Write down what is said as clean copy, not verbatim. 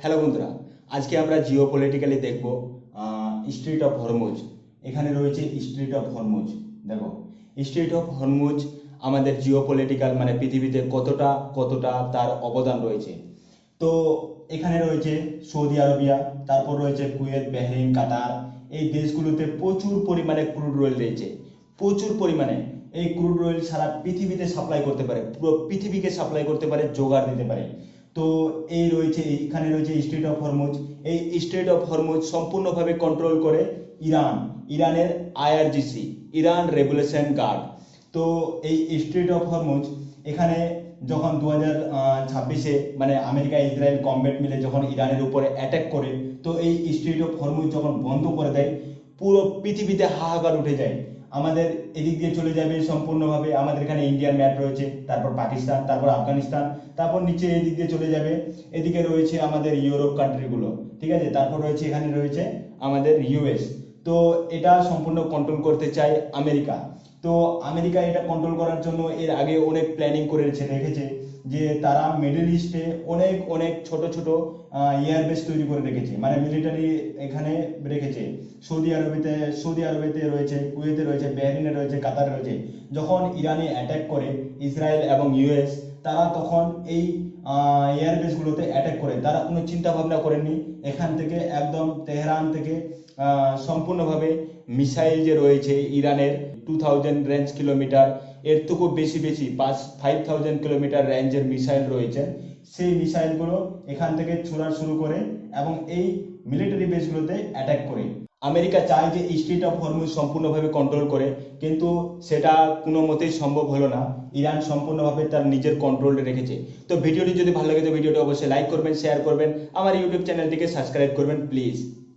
Hello বন্ধুরা, আজকে আমরা জিও পলিটিক্যালি দেখব স্ট্রেট অফ হরমুজ। এখানে রয়েছে স্ট্রেট অফ হরমুজ। দেখো, স্ট্রেট অফ হরমুজ আমাদের জিও পলিটিক্যাল মানে পৃথিবীতে কতটা তার অবদান রয়েছে। তো এখানে রয়েছে সৌদি আরবিয়া, তারপর রয়েছে কুয়েত, বাহরাইন, কাতার। এই দেশগুলোতে প্রচুর পরিমাণে ক্রুড অয়েল রয়েছে। প্রচুর পরিমাণে এই ক্রুড অয়েল সারা পৃথিবীতে সাপ্লাই করতে পারে, পুরো পৃথিবীকে সাপ্লাই করতে পারে, জোগাড় দিতে পারে। তো এখানে রয়েছে স্ট্রেট অফ হরমুজ। এই স্ট্রেট অফ হরমুজ সম্পূর্ণভাবে কন্ট্রোল করে ইরানের আইআরজিসি, ইরান রেগুলেশন গার্ড। তো এই স্ট্রেট অফ হরমুজ এখানে যখন 2026-এ মানে আমেরিকা ইসরায়েল কমব্যাট মিলে যখন ইরানের উপরে অ্যাটাক করে, তো এই স্ট্রেট অফ হরমুজ যখন বন্ধ করে দেয়, পুরো পৃথিবীতে হাহাকার উঠে যায়। আমাদের এদিক দিয়ে চলে যাবে সম্পূর্ণভাবে, আমাদের এখানে ইন্ডিয়ান ম্যাপ রয়েছে, তারপর পাকিস্তান, তারপর আফগানিস্তান, তারপর নিচে এদিক দিয়ে চলে যাবে। এদিকে রয়েছে আমাদের ইউরোপ কান্ট্রিগুলো, ঠিক আছে। তারপর রয়েছে এখানে রয়েছে আমাদের ইউএস। তো এটা সম্পূর্ণ কন্ট্রোল করতে চায় আমেরিকা। তো আমেরিকা এটা কন্ট্রোল করার জন্য এর আগে অনেক প্ল্যানিং করে রেখেছে, যে তারা মিডল ইস্টে অনেক অনেক ছোট ছোট এয়ারবেস তৈরি করে রেখেছে, মানে মিলিটারি এখানে রেখেছে। সৌদি আরবেতে রয়েছে, কুয়েতে রয়েছে, বাহরাইনে রয়েছে, কাতারে রয়েছে। যখন ইরানে অ্যাটাক করে ইসরায়েল এবং ইউএস, তারা তখন এই এয়ারবেসগুলোতে অ্যাটাক করে। তারা কোনো চিন্তা ভাবনা করেনি এখান থেকে একদম তেহরান থেকে সম্পূর্ণভাবে মিসাইল যে রয়েছে ইরানের 2000 রেঞ্জ কিলোমিটার, এর থেকেও বেশি 5000 কিলোমিটার রেঞ্জের মিসাইল রয়েছে। সেই মিসাইলগুলো এখান থেকে ছোড়া শুরু করে এবং এই মিলিটারি বেসগুলোতে অ্যাটাক করে। আমেরিকা চায় যে স্ট্রেট অফ হরমুজ সম্পূর্ণভাবে কন্ট্রোল করে, কিন্তু সেটা কোনো মতেই সম্ভব হলো না। ইরান সম্পূর্ণভাবে তার নিজের কন্ট্রোলে রেখেছে। তো ভিডিওটি যদি ভালো লাগে তো ভিডিওটি অবশ্যই লাইক করবেন, শেয়ার করবেন, আমার ইউটিউব চ্যানেলটিকে সাবস্ক্রাইব করবেন প্লিজ।